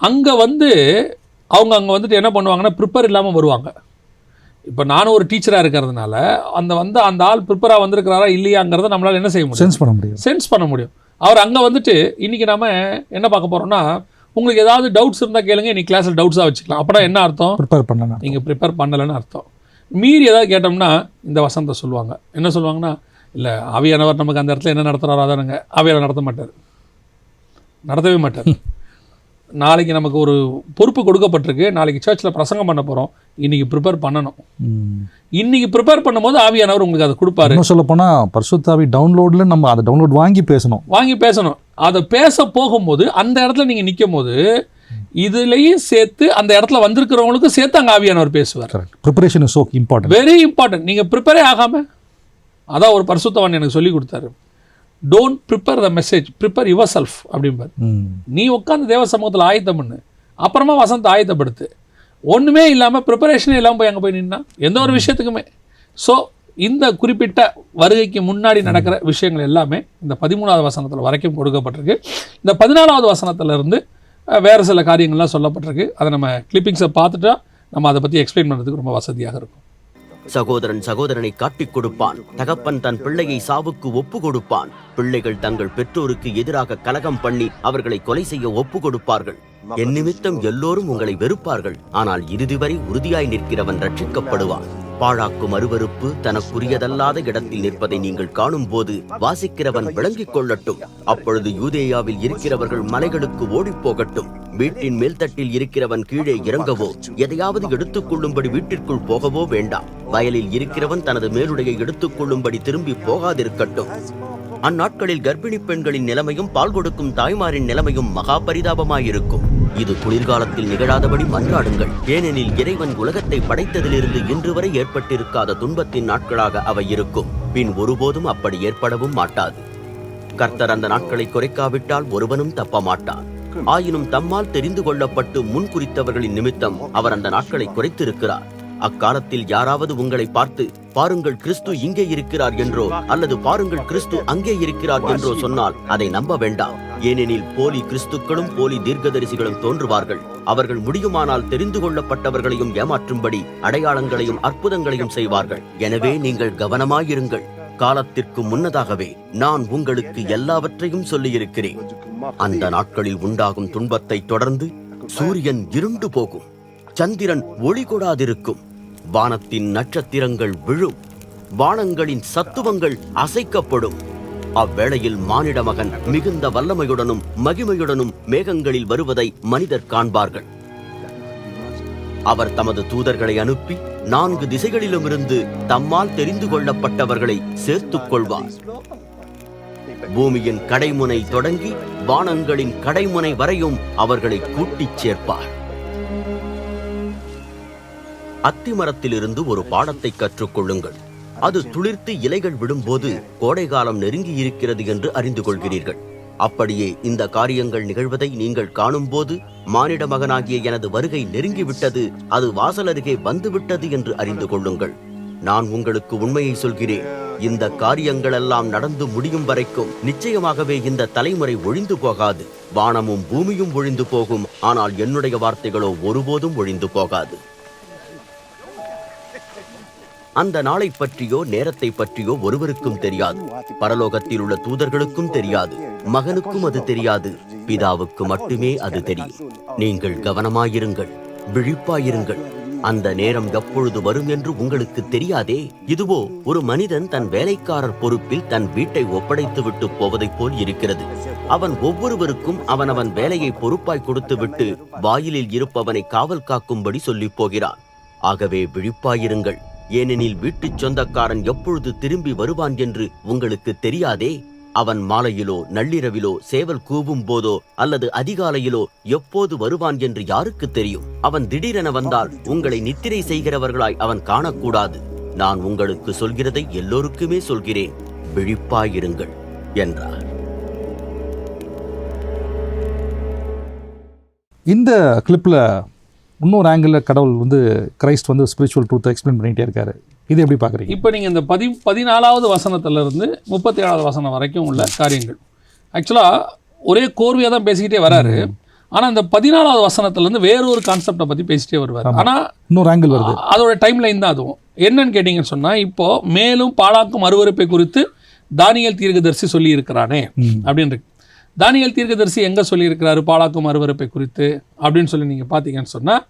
அங்கே அவங்க வந்துட்டு என்ன பண்ணுவாங்கன்னா ப்ரிப்பேர் இல்லாமல் வருவாங்க. இப்போ நானும் ஒரு டீச்சராக இருக்கிறதுனால அந்த ஆள் ப்ரிப்பராக வந்திருக்கிறாரா இல்லையாங்கிறத நம்மளால் என்ன செய்ய முடியும்? சென்ஸ் பண்ண முடியும். அவர் அங்கே வந்துட்டு இன்றைக்கி நம்ம என்ன பார்க்க போகிறோம்னா, உங்களுக்கு ஏதாவது டவுட்ஸ் இருந்தால் கேளுங்க, இன்னைக்கு கிளாஸில் டவுட்ஸாக வச்சுக்கலாம். அப்படின்னா என்ன அர்த்தம்? ப்ரிப்பேர் பண்ணலாம். நீங்கள் ப்ரிப்பேர் பண்ணலைன்னு அர்த்தம். மீறி ஏதாவது கேட்டோம்னா இந்த வசனத்தை சொல்லுவாங்க. என்ன சொல்லுவாங்கன்னா, இல்லை ஆவியானவர் நமக்கு அந்த இடத்துல என்ன நடத்துகிறாரோ அதானுங்க. ஆவியானவர் நடத்தவே மாட்டார். நாளைக்கு நமக்கு ஒரு பொறுப்பு கொடுக்கப்பட்டிருக்கு, நாளைக்கு சர்ச்சில் பிரசங்கம் பண்ண போகிறோம், இன்றைக்கி ப்ரிப்பேர் பண்ணணும். இன்றைக்கி ப்ரிப்பேர் பண்ணும்போது ஆவியானவர் உங்களுக்கு அதை கொடுப்பாரு. சொல்ல போனால் பரிசுத்த ஆவி டவுன்லோடில் நம்ம அதை டவுன்லோட் வாங்கி பேசணும். அதை பேச போகும்போது அந்த இடத்துல நீங்கள் நிற்கும் போது இதுலேயும் சேர்த்து அந்த இடத்துல வந்திருக்கிறவங்களுக்கும் சேர்த்து அங்கே ஆவியானவர் பேசுவார். Preparation is so important, very important. நீங்கள் ப்ரிப்பேரே ஆகாமல், அதான் ஒரு பரிசுத்தவான் எனக்கு சொல்லி கொடுத்தாரு, don't prepare the message, prepare your self அப்படிம்பார். நீ உட்காந்து தேவ சமூகத்தில் ஆயத்தம் பண்ணு, அப்புறமா வசனத்தை ஆயத்தப்படுத்து. ஒன்றுமே இல்லாமல் ப்ரிப்பரேஷனே இல்லாமல் போய் அங்கே போய் நின்னா எந்த ஒரு விஷயத்துக்குமே. ஸோ இந்த குறிப்பிட்ட வருகைக்கு முன்னாடி நடக்கிற விஷயங்கள் எல்லாமே இந்த 13வது வசனத்தில் வரைக்கும் கொடுக்கப்பட்டிருக்கு. இந்த 14வது வசனத்திலிருந்து வேறு சில காரியங்கள்லாம் சொல்லப்பட்டிருக்கு. அதை நம்ம கிளிப்பிங்ஸை பார்த்துட்டா நம்ம அதை பற்றி எக்ஸ்பிளைன் பண்ணுறதுக்கு ரொம்ப வசதியாக இருக்கும். சகோதரன் சகோதரனை காட்டிக் கொடுப்பான், தகப்பன் தன் பிள்ளையை சாவுக்கு ஒப்பு கொடுப்பான், பிள்ளைகள் தங்கள் பெற்றோருக்கு எதிராக கலகம் பண்ணி அவர்களை கொலை செய்ய ஒப்பு கொடுப்பார்கள். என் நிமித்தம் எல்லோரும் உங்களை வெறுப்பார்கள், ஆனால் இறுதி வரை உறுதியாய் நிற்கிறவன் ரட்சிக்கப்படுவான். பாழாக்கும் அருவருப்பு தனக்குரியதல்லாத இடத்தில் நிற்பதை நீங்கள் காணும் போது வாசிக்கிறவன் விளங்கிக் கொள்ளட்டும். அப்பொழுது யூதேயாவில் இருக்கிறவர்கள் மலைகளுக்கு ஓடிப் போகட்டும், வீட்டின் மேல்தட்டில் இருக்கிறவன் கீழே இறங்கவோ எதையாவது எடுத்துக் கொள்ளும்படி வீட்டிற்குள் போகவோ வேண்டாம். வயலில் இருக்கிறவன் தனது மேலுடையை எடுத்துக் கொள்ளும்படி திரும்பி போகாதிருக்கட்டும். அந்நாட்களில் கர்ப்பிணி பெண்களின் நிலைமையும் பால் கொடுக்கும் தாய்மாரின் நிலைமையும் மகா பரிதாபமாயிருக்கும். இது குளிர்காலத்தில் நிகழாதபடி மன்றாடுங்கள், ஏனெனில் இறைவன் உலகத்தை படைத்ததிலிருந்து இன்று வரை ஏற்பட்டிருக்காத துன்பத்தின் நாட்களாக அவை இருக்கும். பின் ஒருபோதும் அப்படி ஏற்படவும் மாட்டாது. கர்த்தர் அந்த நாட்களை குறைக்காவிட்டால் ஒருவனும் தப்ப மாட்டான். ஆயினும் தம்மால் தெரிந்து கொள்ளப்பட்டு முன்குறித்தவர்களின் நிமித்தம் அவர் அந்த நாட்களை குறைத்திருக்கிறார். அக்காலத்தில் யாராவது உங்களை பார்த்து, பாருங்கள் கிறிஸ்து இங்கே இருக்கிறார் என்றோ அல்லது பாருங்கள் கிறிஸ்து அங்கே இருக்கிறார் என்றோ சொன்னால் அதை நம்ப வேண்டாம். ஏனெனில் போலி கிறிஸ்துக்களும் போலி தீர்க்கதரிசிகளும் தோன்றுவார்கள். அவர்கள் முடியுமானால் தெரிந்து கொள்ளப்பட்டவர்களையும் ஏமாற்றும்படி அடையாளங்களையும் அற்புதங்களையும் செய்வார்கள். எனவே நீங்கள் கவனமாயிருங்கள். காலத்திற்கு முன்னதாகவே நான் உங்களுக்கு எல்லாவற்றையும் சொல்லியிருக்கிறேன். அந்த நாட்களில் உண்டாகும் துன்பத்தை தொடர்ந்து சூரியன் இருண்டு போகும், சந்திரன் ஒளி கொடாதிருக்கும், வானத்தின் நட்சத்திரங்கள் விழும், வானங்களின் சத்துவங்கள் அசைக்கப்படும். அவ்வேளையில் மானிட மகன் மிகுந்த வல்லமையுடனும் மகிமையுடனும் மேகங்களில் வருவதை மனிதர் காண்பார்கள். அவர் தமது தூதர்களை அனுப்பி 4 திசைகளிலுமிருந்து தம்மால் தெரிந்து கொள்ளப்பட்டவர்களை சேர்த்துக் கொள்வார். பூமியின் கடைமுனை தொடங்கி வானங்களின் கடைமுனை வரையும் அவர்களை கூட்டிச் சேர்ப்பார். அத்திமரத்திலிருந்து ஒரு பாடத்தை கற்றுக்கொள்ளுங்கள். அது துளிர்த்து இலைகள் விடும்போது கோடை காலம் நெருங்கி இருக்கிறது என்று அறிந்து கொள்கிறீர்கள். அப்படியே இந்த காரியங்கள் நிகழ்வதை நீங்கள் காணும்போது மானிட மகனாகிய எனது வருகை நெருங்கிவிட்டது, அது வாசல் அருகே வந்துவிட்டது என்று அறிந்து கொள்ளுங்கள். நான் உங்களுக்கு உண்மையை சொல்கிறேன், இந்த காரியங்களெல்லாம் நடந்து முடியும் வரைக்கும் நிச்சயமாகவே இந்த தலைமுறை ஒழிந்து போகாது. வானமும் பூமியும் ஒழிந்து போகும், ஆனால் என்னுடைய வார்த்தைகளோ ஒருபோதும் ஒழிந்து போகாது. அந்த நாளை பற்றியோ நேரத்தை பற்றியோ ஒருவருக்கும் தெரியாது. பரலோகத்தில் உள்ள தூதர்களுக்கும் தெரியாது, மகனுக்கும் அது தெரியாது, பிதாவுக்கு மட்டுமே அது தெரியும். நீங்கள் கவனமாயிருங்கள், விழிப்பாயிருங்கள். அந்த நேரம் எப்பொழுது வரும் என்று உங்களுக்கு தெரியாதே. இதுவோ ஒரு மனிதன் தன் வேலைக்காரர் பொறுப்பில் தன் வீட்டை ஒப்படைத்து விட்டு போவதைப் போல் இருக்கிறது. அவன் ஒவ்வொருவருக்கும் அவனவன் வேலையை பொறுப்பாய் கொடுத்து விட்டு வாயிலில் இருப்பவனை காவல் காக்கும்படி சொல்லி போகிறான். ஆகவே விழிப்பாயிருங்கள். ஏனெனில் வீட்டுச் சொந்தக்காரன் எப்பொழுது திரும்பி வருவான் என்று உங்களுக்கு தெரியாதே. அவன் மாலையிலோ நள்ளிரவிலோ சேவல் கூவும் போதோ அல்லது அதிகாலையிலோ எப்போது வருவான் என்று யாருக்கு தெரியும்? அவன் திடீரென வந்தால் உங்களை நித்திரை செய்கிறவர்களாய் அவன் காணக்கூடாது. நான் உங்களுக்கு சொல்கிறதை எல்லோருக்குமே சொல்கிறேன், விழிப்பாயிருங்கள் என்றார். இந்த கிளிப்ல இன்னொரு ஆங்கிளில் கடவுள் கிரைஸ்ட் ஸ்பிரிச்சுவல் ட்ரூத்தை எக்ஸ்பிளைன் பண்ணிகிட்டே இருக்காரு. இது எப்படி பார்க்குறீங்க? இப்போ நீங்கள் இந்த 14வது வசனத்திலிருந்து 37வது வசனம் வரைக்கும் உள்ள காரியங்கள் ஆக்சுவலாக ஒரே கோர்வையாக தான் பேசிக்கிட்டே வராரு. ஆனால் இந்த 14வது வசனத்துலேருந்து வேற ஒரு கான்செப்டை பற்றி பேசிட்டே வருவார். ஆனால் இன்னொரு ஆங்கிள் வருது, அதோட டைம் லைன் தான் அதுவும். என்னன்னு கேட்டிங்கன்னு சொன்னால், இப்போது மேலும் பாழாக்கும் அருவருப்பை குறித்து தானியேல் தீர்க்கதரிசி சொல்லி இருக்கிறானே அப்படின்னு இருக்கு. தானியேல் தீர்க்கதரிசி எங்கே சொல்லியிருக்கிறாரு பாழாக்கும் அருவருப்பை குறித்து அப்படின்னு சொல்லி நீங்கள் பார்த்தீங்கன்னு சொன்னால்,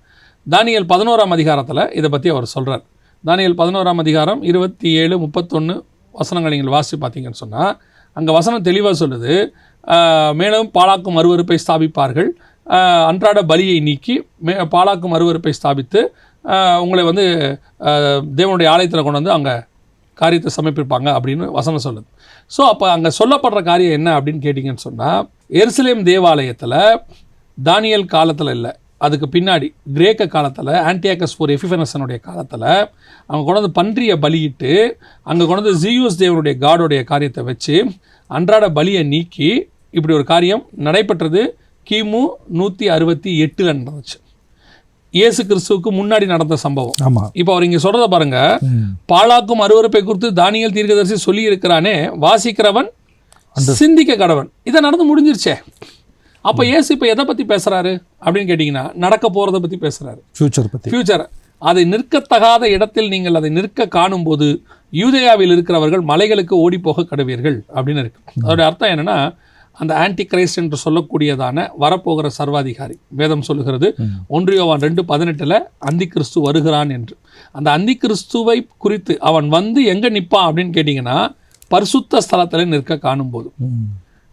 தானியேல் 11ஆம் அதிகாரத்தில் இதை பற்றி அவர் சொல்கிறார். தானியேல் 11ஆம் அதிகாரம் 27, 31 வசனங்கள் நீங்கள் வாசித்து பார்த்தீங்கன்னு சொன்னால், அங்கே வசனம் தெளிவாக சொல்லுது, மேலும் பாழாக்கும் அருவருப்பை ஸ்தாபிப்பார்கள், அன்றாட பலியை நீக்கி பாழாக்கும் அருவருப்பை ஸ்தாபித்து உங்களை தேவனுடைய ஆலயத்தில் கொண்டு வந்து அங்கே காரியத்தை சமர்ப்பிப்பாங்க அப்படின்னு வசனம் சொல்லுது. ஸோ அப்போ அங்கே சொல்லப்படுற காரியம் என்ன அப்படின்னு கேட்டிங்கன்னு சொன்னால், எருசலேம் தேவாலயத்தில் தானியேல் காலத்தில் இல்லை, அதுக்கு பின்னாடி கிரேக்க காலத்தில் ஆன்டியாகஸ் IV எபிஃபனஸனுடைய காலத்தில் அவங்க கொண்டு வந்து பன்றியை பலியிட்டு அங்கே கொண்டு வந்து ஜியூஸ் தேவனுடைய காடோடைய காரியத்தை வச்சு அன்றாட பலியை நீக்கி இப்படி ஒரு காரியம் நடைபெற்றது. கிமு 168 நடந்துச்சு. இயேசு கிறிஸ்துவுக்கு முன்னாடி நடந்த சம்பவம். இப்போ அவர் இங்கே சொல்றத பாருங்க, பாழாக்கும் அருவருப்பை குறித்து தானியேல் தீர்க்கதரிசி சொல்லி இருக்கிறானே, வாசிக்கிறவன் சிந்திக்க கடவன். இதை நடந்து முடிஞ்சிருச்சே. அப்போ இயேசு இப்போ எதை பற்றி பேசுறாரு அப்படின்னு கேட்டிங்கன்னா, நடக்க போகிறத பற்றி பேசுறாரு, ஃபியூச்சர். அதை நிற்கத்தகாத இடத்தில் நீங்கள் அதை நிற்க காணும்போது யூதேயாவில் இருக்கிறவர்கள் மலைகளுக்கு ஓடி போக கடவீர்கள் அப்படின்னு இருக்கு. அதோட அர்த்தம் என்னன்னா, அந்த ஆன்டி கிரைஸ்ட் என்று சொல்லக்கூடியதான வரப்போகிற சர்வாதிகாரி, வேதம் சொல்லுகிறது 1 யோவான் 2:18 அந்தி கிறிஸ்து வருகிறான் என்று. அந்த அந்தி கிறிஸ்துவை குறித்து அவன் எங்கே நிற்பான் அப்படின்னு கேட்டிங்கன்னா, பரிசுத்த ஸ்தலத்தில் நிற்க காணும்போது,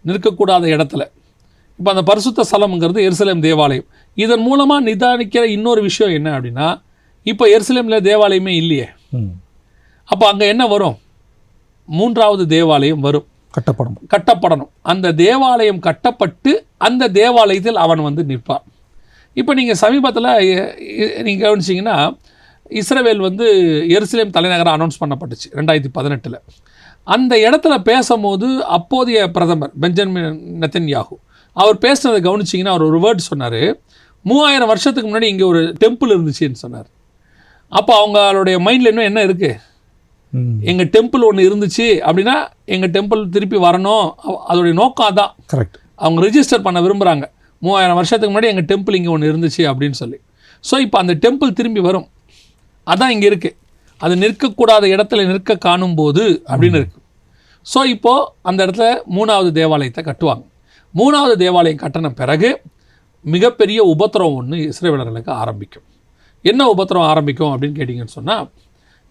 நிற்கக்கூடாத இடத்துல. இப்போ அந்த பரிசுத்த ஸ்தலம்ங்கிறது எருசலேம் தேவாலயம். இதன் மூலமாக நிதானிக்கிற இன்னொரு விஷயம் என்ன அப்படின்னா, இப்போ எருசலேமில் தேவாலயமே இல்லையே. அப்போ அங்கே என்ன வரும்? 3வது தேவாலயம் வரும், கட்டப்படணும். அந்த தேவாலயம் கட்டப்பட்டு அந்த தேவாலயத்தில் அவன் நிற்பான். இப்போ நீங்கள் சமீபத்தில் நீங்கள் கவனிச்சிங்கன்னா, இஸ்ரவேல் எருசலேம் தலைநகரம் அனௌன்ஸ் பண்ணப்பட்டுச்சு 2018. அந்த இடத்துல பேசும்போது அப்போதைய பிரதமர் பெஞ்சமின் நெத்தன்யாகு அவர் பேசுனதை கவனிச்சிங்கன்னா அவர் ஒரு வேர்ட் சொன்னார், 3000 வருஷத்துக்கு முன்னாடி இங்கே ஒரு டெம்பிள் இருந்துச்சுன்னு சொன்னார். அப்போ அவங்களுடைய மைண்டில் இன்னும் என்ன இருக்குது, எங்கள் டெம்பிள் ஒன்று இருந்துச்சு அப்படின்னா எங்கள் டெம்பிள் திருப்பி வரணும், அதோடைய நோக்கம் அதான். கரெக்ட். அவங்க ரிஜிஸ்டர் பண்ண விரும்புகிறாங்க, 3000 வருஷத்துக்கு முன்னாடி எங்கள் டெம்பிள் இங்கே ஒன்று இருந்துச்சு அப்படின்னு சொல்லி. ஸோ இப்போ அந்த டெம்பிள் திரும்பி வரும், அதான் இங்கே இருக்குது. அது நிற்கக்கூடாத இடத்துல நிற்க காணும்போது அப்படின்னு இருக்குது. ஸோ இப்போது அந்த இடத்துல 3வது தேவாலயத்தை கட்டுவாங்க. 3வது தேவாலயம் கட்டின பிறகு மிகப்பெரிய உபத்திரவம் ஒன்று இஸ்ரவேலர்களுக்கு ஆரம்பிக்கும். என்ன உபத்திரவம் ஆரம்பிக்கும் அப்படின்னு கேட்டிங்கன்னு சொன்னால்,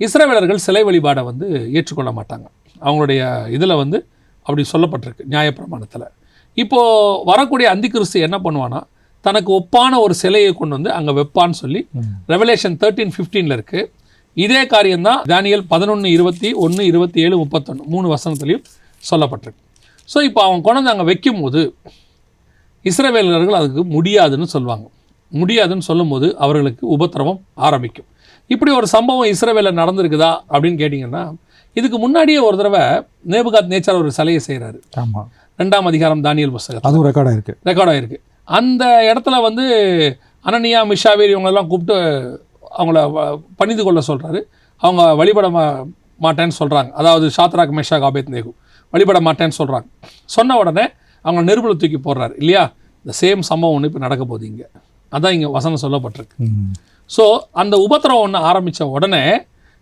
இஸ்ரவேலர்கள் சிலை வழிபாடை வந்து ஏற்றுக்கொள்ள மாட்டாங்க. அவங்களுடைய இதில் வந்து அப்படி சொல்லப்பட்டிருக்கு நியாயப்பிரமாணத்தில். இப்போது வரக்கூடிய அந்திகிறிஸ்து என்ன பண்ணுவான்னா, தனக்கு ஒப்பான ஒரு சிலையை கொண்டு வந்து அங்கே வைப்பான்னு சொல்லி ரெவலேஷன் 13:15 இருக்குது. இதே காரியம்தான் தானியேல் 11:21, 27, 31 3 வசனத்துலையும் சொல்லப்பட்டிருக்கு. ஸோ இப்போ அவங்க கொண்டு வந்து அங்கே வைக்கும்போது இஸ்ரவேலர்கள் அதுக்கு முடியாதுன்னு சொல்லுவாங்க. முடியாதுன்னு சொல்லும்போது அவர்களுக்கு உபத்திரவம் ஆரம்பிக்கும். இப்படி ஒரு சம்பவம் இஸ்ரவேலில் நடந்திருக்குதா அப்படின்னு கேட்டிங்கன்னா, இதுக்கு முன்னாடியே ஒரு தடவை நேபுகாத் நேச்சார் ஒரு சிலையை செய்கிறாரு. ஆமாம், 2ஆம் அதிகாரம் தானியேல் புஸ்தகம் அதுவும் ரெக்கார்டாக இருக்குது. அந்த இடத்துல வந்து அனனியா, மிஷாவேல் இவங்களெல்லாம் கூப்பிட்டு அவங்கள பணிந்து கொள்ள சொல்கிறாரு. அவங்க வழிபட மாட்டேன்னு சொல்கிறாங்க. அதாவது ஷாத்ராக், மேஷாக், ஆபேத்நேகோ வழிபட மாட்டேன்னு சொல்கிறாங்க. சொன்ன உடனே அவங்க நெருப்பில் தூக்கி போடுறாரு இல்லையா. இந்த சேம் சம்பவம் ஒன்று இப்போ நடக்க போகுது இங்கே, அதான் இங்கே வசனம் சொல்லப்பட்டிருக்கு. ஸோ அந்த உபத்திரவம் ஒன்று ஆரம்பித்த உடனே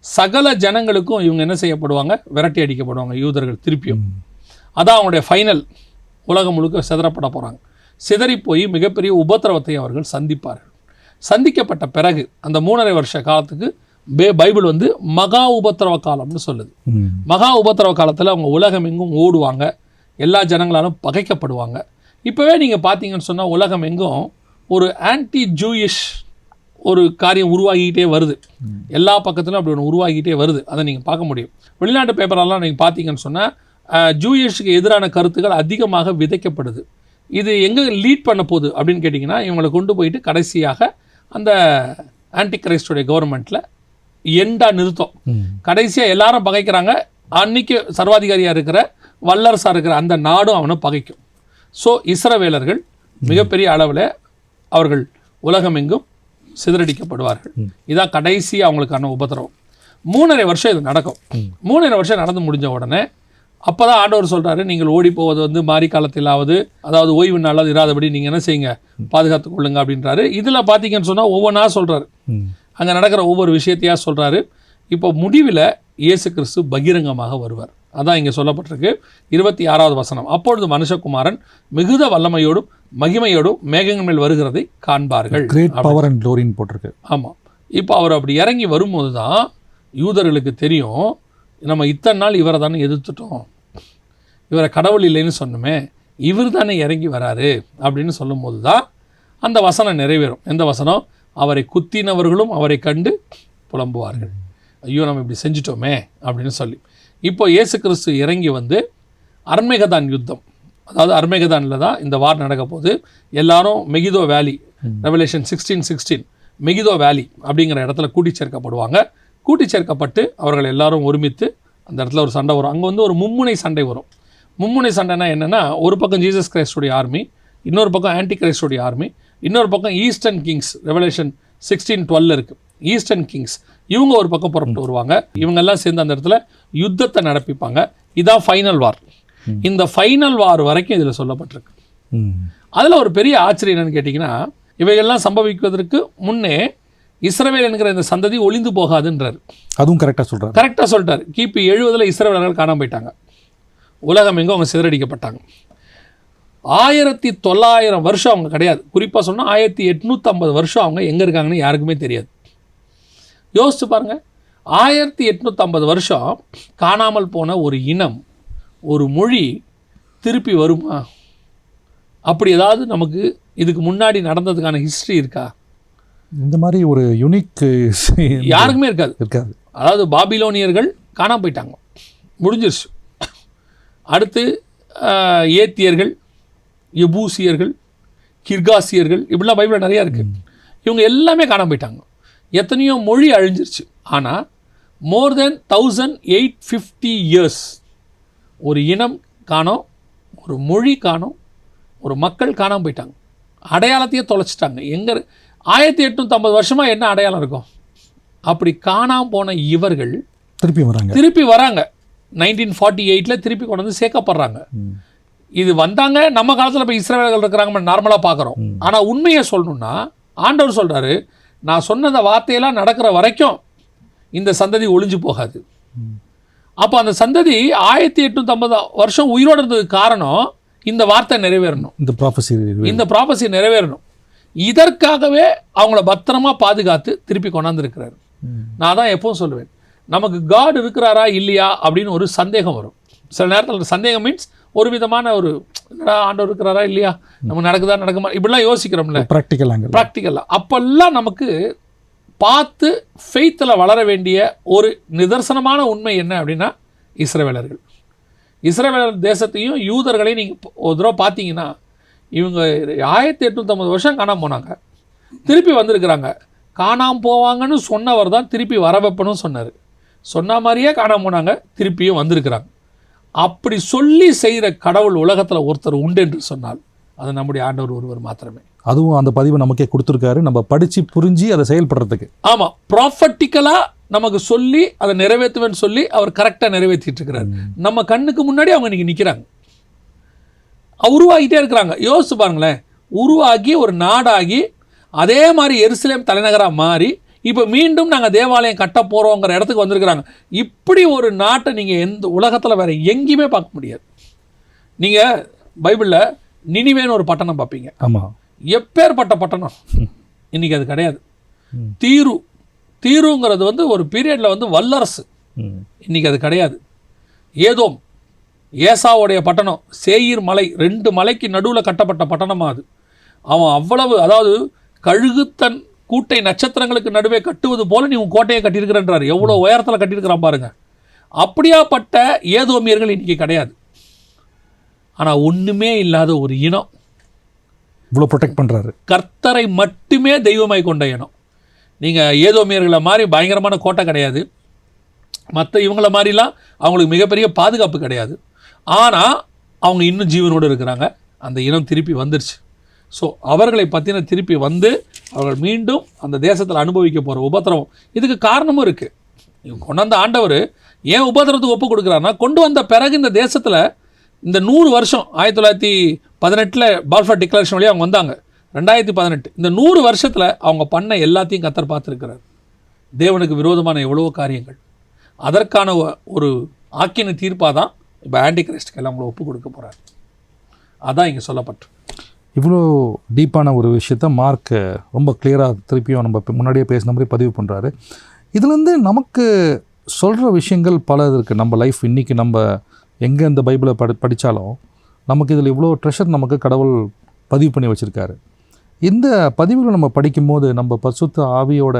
சகல ஜனங்களுக்கும் இவங்க என்ன செய்யப்படுவாங்க, விரட்டி அடிக்கப்படுவாங்க யூதர்கள் திருப்பியும். அதான் அவங்களுடைய ஃபைனல். உலகம் முழுக்க சிதறப்பட போகிறாங்க. சிதறி போய் மிகப்பெரிய உபத்திரவத்தை அவர்கள் சந்திப்பார்கள். சந்திக்கப்பட்ட பிறகு அந்த 3.5 வருஷ காலத்துக்கு பைபிள் வந்து மகா உபத்திரவ காலம்னு சொல்லுது. மகா உபத்திரவ காலத்தில் அவங்க உலகம் எங்கும் ஓடுவாங்க, எல்லா ஜனங்களாலும் பகைக்கப்படுவாங்க. இப்போவே நீங்கள் பார்த்தீங்கன்னு சொன்னால் உலகம் எங்கும் ஒரு ஆன்டி ஜூயிஷ் ஒரு காரியம் உருவாகிக்கிட்டே வருது. எல்லா பக்கத்திலும் அப்படி ஒன்று உருவாகிக்கிட்டே வருது. அதை நீங்கள் பார்க்க முடியும். வெளிநாட்டு பேப்பரெல்லாம் நீங்கள் பார்த்தீங்கன்னு சொன்னால் ஜூயிஷுக்கு எதிரான கருத்துக்கள் அதிகமாக விதைக்கப்படுது. இது எங்கே லீட் பண்ண போகுது அப்படின்னு கேட்டிங்கன்னா, இவங்களை கொண்டு போயிட்டு கடைசியாக அந்த ஆன்டி கிரைஸ்டுடைய கவர்மெண்ட்டில் எண்டாக நிறுத்தம். கடைசியாக எல்லாரும் பகைக்கிறாங்க. அன்னைக்கு சர்வாதிகாரியாக இருக்கிற வல்லரசாக இருக்கிற அந்த நாடும் அவனை பகைக்கும். ஸோ இஸ்ரவேலர்கள் மிகப்பெரிய அளவில் அவர்கள் உலகம் எங்கும் சிதறடிக்கப்படுவார்கள். இதான் கடைசி அவங்களுக்கான உபத்திரவம். 3.5 வருஷம் இது நடக்கும். 3.5 வருஷம் நடந்து முடிஞ்ச உடனே அப்போ தான் ஆண்டவர் சொல்கிறாரு, நீங்கள் ஓடி போவது வந்து மாரி காலத்திலாவது, அதாவது ஓய்வு நாளாவது இராதபடி நீங்கள் என்ன செய்யுங்க, பாதுகாத்து கொள்ளுங்க அப்படின்றாரு. இதில் பார்த்தீங்கன்னு சொன்னால் ஒவ்வொன்றா சொல்கிறாரு, அங்கே நடக்கிற ஒவ்வொரு விஷயத்தையாக சொல்கிறாரு. இப்போ முடிவில் இயேசு கிறிஸ்து பகிரங்கமாக வருவார். அதான் இங்கே சொல்லப்பட்டிருக்கு 26வது வசனம். அப்பொழுது மனுஷகுமாரன் மிகுந்த வல்லமையோடும் மகிமையோடும் மேகங்கள் மேல் வருகிறதை காண்பார்கள். கிரேட் பவர் அண்ட் க்ளோரின்னு போட்டிருக்கு. ஆமாம். இப்போ அவர் அப்படி இறங்கி வரும்போது தான் யூதர்களுக்கு தெரியும், நம்ம இத்தனை நாள் இவரை தானே எதிர்த்துட்டோம், இவரை கடவுள் இல்லைன்னு சொன்னோமே, இவர் தானே இறங்கி வராரு அப்படின்னு சொல்லும்போது தான் அந்த வசனம் நிறைவேறும். எந்த வசனம்? அவரை குத்தினவர்களும் அவரை கண்டு புலம்புவார்கள், ஐயோ நம்ம இப்படி செஞ்சிட்டோமே அப்படின்னு சொல்லி. இப்போ இயேசு கிறிஸ்து இறங்கி வந்து அர்மேகதான் யுத்தம், அதாவது அர்மேகதானில் தான் இந்த வார் நடக்க போது. எல்லாரும் மெகிதோ வேலி, ரெவலேஷன் 16:16 மெகிதோ வேலி அப்படிங்கிற இடத்துல கூட்டி சேர்க்கப்படுவாங்க. கூட்டி சேர்க்கப்பட்டு அவர்கள் எல்லாரும் ஒருமித்து அந்த இடத்துல ஒரு சண்டை வரும். அங்கே வந்து ஒரு மும்முனை சண்டை வரும். மும்முனை சண்டைனா என்னென்னா, ஒரு பக்கம் ஜீசஸ் கிரைஸ்டுடைய ஆர்மி, இன்னொரு பக்கம் ஆன்டி கிரைஸ்டுடைய ஆர்மி, இன்னொரு பக்கம் ஈஸ்டர்ன் கிங்ஸ், ரெவலேஷன் 16:12 இருக்குது. ஈஸ்டர்ன் கிங்ஸ் இவங்க ஒரு பக்கம் புறப்பட்டு வருவாங்க. இவங்கெல்லாம் சேர்ந்து அந்த இடத்துல யுத்தத்தை நடப்பிப்பாங்க. இதான் ஃபைனல் வார். இந்த ஃபைனல் வார் வரைக்கும் இதில் சொல்லப்பட்டிருக்கு. அதில் ஒரு பெரிய ஆச்சரியம் என்னன்னு கேட்டிங்கன்னா, இவைகள்லாம் சம்பவிப்பதற்கு முன்னே இஸ்ரவேல் என்கிற இந்த சந்ததி ஒளிந்து போகாதுன்றார். அதுவும் கரெக்டாக சொல்லிட்டார். கிபி 70 இஸ்ரவேலர்கள் காணாம போயிட்டாங்க. உலகம் எங்கும் அவங்க சிதறடிக்கப்பட்டாங்க. 1900 வருஷம் அவங்க கிடையாது. குறிப்பாக சொன்னால் 1850 வருஷம் அவங்க எங்கே இருக்காங்கன்னு யாருக்குமே தெரியாது. யோசிச்சு பாருங்கள், 1850 வருஷம் காணாமல் போன ஒரு இனம், ஒரு மொழி திருப்பி வருமா? அப்படி ஏதாவது நமக்கு இதுக்கு முன்னாடி நடந்ததுக்கான ஹிஸ்ட்ரி இருக்கா? இந்த மாதிரி ஒரு யூனிக் யாருக்குமே இருக்காது. அதாவது பாபிலோனியர்கள் காணாம போயிட்டாங்க, முடிஞ்சிருச்சு. அடுத்து ஏத்தியர்கள், எபூசியர்கள், கிர்காசியர்கள், இப்படிலாம் பைபிளில் நிறையா இருக்குது. இவங்க எல்லாமே காணாம போயிட்டாங்க. எத்தனையோ மொழி அழிஞ்சிருச்சு. ஆனால் மோர் தென் 1850 இயர்ஸ் ஒரு இனம் காணோம், ஒரு மொழி காணோம், ஒரு மக்கள் காணாமல் போயிட்டாங்க, அடையாளத்தையே தொலைச்சிட்டாங்க. எங்கே 1850 வருஷமாக என்ன அடையாளம் இருக்கும்? அப்படி காணாமல் போன இவர்கள் திருப்பி வராங்க. 1948 திருப்பி கொண்டு வந்து சேர்க்கப்படுறாங்க. இது வந்தாங்க, நம்ம காலத்தில் இப்போ இஸ்ரவேலர்கள் இருக்கிறாங்க நார்மலாக பார்க்குறோம். ஆனால் உண்மையை சொல்லணும்னா ஆண்டவர் சொல்கிறாரு, நான் சொன்ன அந்த வார்த்தையெல்லாம் நடக்கிற வரைக்கும் இந்த சந்ததி ஒளிஞ்சு போகாது. அப்போ அந்த சந்ததி 1850 வருஷம் உயிரோடு இருந்ததுக்கு காரணம் இந்த வார்த்தை நிறைவேறணும், இந்த ப்ராபசி நிறைவேறணும். இதற்காகவே அவங்கள பத்திரமா பாதுகாத்து திருப்பி கொண்டாந்துருக்கிறாரு. நான் தான் எப்பவும் சொல்லுவேன், நமக்கு காட் இருக்கிறாரா இல்லையா அப்படின்னு ஒரு சந்தேகம் வரும். சில நேரத்தில் சந்தேகம் மீன்ஸ் ஒரு விதமான ஒரு ஆண்டவர் இருக்கிறாரா இல்லையா, நமக்கு நடக்குதா நடக்குமா இப்படிலாம் யோசிக்கிறோம்ல, ப்ராக்டிக்கலாக. அப்பெல்லாம் நமக்கு பார்த்து ஃபெய்த்தில் வளர வேண்டிய ஒரு நிதர்சனமான உண்மை என்ன அப்படின்னா, இஸ்ரவேலர் தேசத்தையும் யூதர்களையும் நீங்கள் ஒரு தடவை பார்த்தீங்கன்னா, இவங்க 1850 வருஷம் காணாமல் போனாங்க, திருப்பி வந்திருக்கிறாங்க. காணாமல் போவாங்கன்னு சொன்னவர் தான் திருப்பி வர வைப்பனும் சொன்னார். சொன்ன மாதிரியே காணாமல் போனாங்க, திருப்பியும் வந்திருக்கிறாங்க. அப்படி சொல்லி செய்கிற கடவுள் உலகத்தில் ஒருத்தர் உண்டு என்று சொன்னால் அது நம்முடைய ஆண்டவர் ஒருவர் மாத்திரமே. அதுவும் அந்த பதிவை நமக்கே கொடுத்துருக்காரு, நம்ம படித்து புரிஞ்சு அதை செயல்படுறதுக்கு. ஆமாம், ப்ராஃபட்டிக்கலாக நமக்கு சொல்லி அதை நிறைவேற்றுவேன்னு சொல்லி அவர் கரெக்டாக நிறைவேற்றிட்டு இருக்கிறார். நம்ம கண்ணுக்கு முன்னாடி அவங்க இன்னைக்கு நிற்கிறாங்க, உருவாகிட்டே இருக்கிறாங்க. யோசிச்சு பாருங்களேன், உருவாகி ஒரு நாடாகி அதே மாதிரி எருசலேம் தலைநகராக மாறி இப்போ மீண்டும் நாங்கள் தேவாலயம் கட்ட போகிறோங்கிற இடத்துக்கு வந்திருக்கிறாங்க. இப்படி ஒரு நாட்டை நீங்கள் எந்த உலகத்தில் வேறு எங்கேயுமே பார்க்க முடியாது. நீங்கள் பைபிளில் நினிவேன்னு ஒரு பட்டணம் பார்ப்பீங்க. ஆமாம், எப்பேற்பட்ட பட்டணம், இன்றைக்கி அது கிடையாது. தீருங்கிறது ஒரு பீரியடில் வல்லரசு, இன்றைக்கி அது கிடையாது. ஏதோம் ஏசாவுடைய பட்டணம், சேயீர் மலை, 2 மலைக்கு நடுவில் கட்டப்பட்ட பட்டணமாக அது. அவன் அவ்வளவு, அதாவது கழுகு தன் கூட்டை நட்சத்திரங்களுக்கு நடுவே கட்டுவது போல நீ உன் கோட்டையை கட்டியிருக்கிறன்றார். எவ்வளோ உயரத்தில் கட்டியிருக்கிறான் பாருங்க. அப்படியாப்பட்ட ஏதோமியர்கள் இன்றைக்கி கிடையாது. ஆனால் ஒன்றுமே இல்லாத ஒரு இனம் இவ்வளோ ப்ரொடெக்ட் பண்ணுறாரு. கர்த்தரை மட்டுமே தெய்வமாய் கொண்ட இனம். நீங்கள் ஏதோமியர்களை மாதிரி பயங்கரமான கோட்டை கிடையாது, மற்ற இவங்கள மாதிரிலாம் அவங்களுக்கு மிகப்பெரிய பாதுகாப்பு கிடையாது. ஆனால் அவங்க இன்னும் ஜீவனோடு இருக்கிறாங்க. அந்த இனம் திருப்பி வந்துருச்சு. ஸோ அவர்களை பற்றின திருப்பி வந்து அவர்கள் மீண்டும் அந்த தேசத்தில் அனுபவிக்க போகிற உபத்திரவம், இதுக்கு காரணமும் இருக்குது. இவங்க கொண்டாந்த ஆண்டவர் ஏன் உபத்திரத்துக்கு ஒப்பு கொடுக்குறாருன்னா, கொண்டு வந்த பிறகு இந்த தேசத்தில் இந்த 100 வருஷம் 1918 பால்ஃபர் டிக்ளரேஷன் வழியாக அவங்க வந்தாங்க. 2018 இந்த 100 வருஷத்தில் அவங்க பண்ண எல்லாத்தையும் கர்த்தர் பார்த்துருக்கிறார். தேவனுக்கு விரோதமான எவ்வளவோ காரியங்கள், அதற்கான ஒரு ஆக்கின தீர்ப்பாக தான் இப்போ ஆன்டி கிரைஸ்டுக்கு எல்லாம் அவங்கள ஒப்பு கொடுக்க போகிறார். அதான் இங்கே சொல்லப்பட்டு இவ்வளோ டீப்பான ஒரு விஷயத்த மார்க் ரொம்ப கிளியராக திருப்பியும் நம்ம முன்னாடியே பேசின மாதிரி பதிவு பண்ணுறாரு. இதுலேருந்து நமக்கு சொல்கிற விஷயங்கள் பல இருக்குது. நம்ம லைஃப் இன்றைக்கி நம்ம எங்கே இந்த பைபிளை படித்தாலும் நமக்கு இதில் இவ்வளோ ட்ரெஷர் நமக்கு கடவுள் பதிவு பண்ணி வச்சுருக்காரு. இந்த பதிவுகளை நம்ம படிக்கும்போது, நம்ம பரிசுத்த ஆவியோட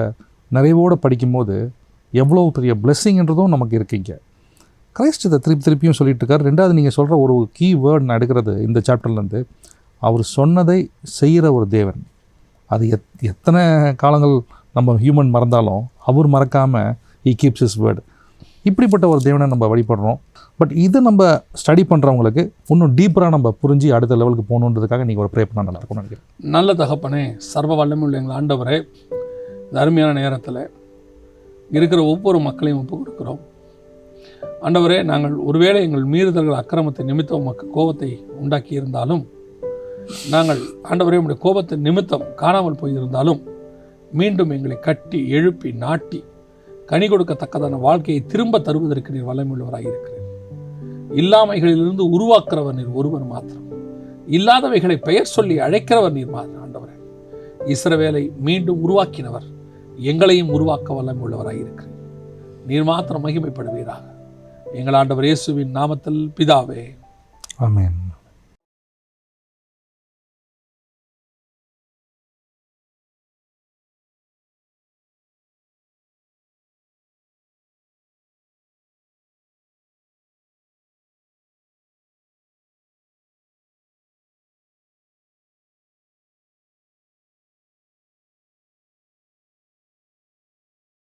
நிறைவோடு படிக்கும்போது எவ்வளோ பெரிய பிளெஸ்ஸிங்ன்றதும் நமக்கு இருக்குங்க. கிரைஸ்ட் இதை திருப்பியும் சொல்லிட்டு இருக்காரு. ரெண்டாவது, நீங்கள் சொல்கிற ஒரு கீ வேர்ட் நான் எடுக்கிறது இந்த சாப்டர்லேருந்து, அவர் சொன்னதை செய்கிற ஒரு தேவன். அது எத்தனை காலங்கள் நம்ம ஹியூமன் மறந்தாலும் அவர் மறக்காமல் ஹி கீப்ஸ் ஹிஸ் வேர்டு. இப்படிப்பட்ட ஒரு தேவனை நம்ம வழிபடுறோம். பட் இதை நம்ம ஸ்டடி பண்ணுறவங்களுக்கு இன்னும் டீப்பராக நம்ம புரிஞ்சு அடுத்த லெவலுக்கு போகணுன்றதுக்காக நீங்கள் ஒரு ப்ரே பண்ணால் நல்லாயிருக்கும்னு நினைக்கிறேன். நல்ல தகப்பனே, சர்வ வல்லமை உள்ள எங்கள் ஆண்டவரே, இந்த அருமையான நேரத்தில் இருக்கிற ஒவ்வொரு மக்களையும் ஒப்பு கொடுக்குறோம். ஆண்டவரே, நாங்கள் ஒருவேளை எங்கள் மீறுதல்கள் அக்கிரமத்தை நிமித்தம் உமக்கு கோபத்தை உண்டாக்கி இருந்தாலும், நாங்கள் ஆண்டவரே உம்முடைய கோபத்தை நிமித்தம் காணாமல் போயிருந்தாலும், மீண்டும் எங்களை கட்டி எழுப்பி நாட்டி கனி கொடுக்கத்தக்கதான வாழ்க்கையை திரும்ப தருவதற்கு நீர் வல்லமையுள்ளவராக இருக்கிறீர். இல்லாமைகளிலிருந்து உருவாக்குறவர் நீர் ஒருவர் மாத்திரம், இல்லாதவைகளை பெயர் சொல்லி அழைக்கிறவர் நீர் மாத்திரம். ஆண்டவரே, இஸ்ரவேலை மீண்டும் உருவாக்கினவர், எங்களையும் உருவாக்க வல்லமையுள்ளவராக இருக்கிறீர். நீர் மாத்திரம் மகிமைப்படுவீராக. எங்கள் ஆண்டவர் இயேசுவின் நாமத்தில் பிதாவே, ஆமென்.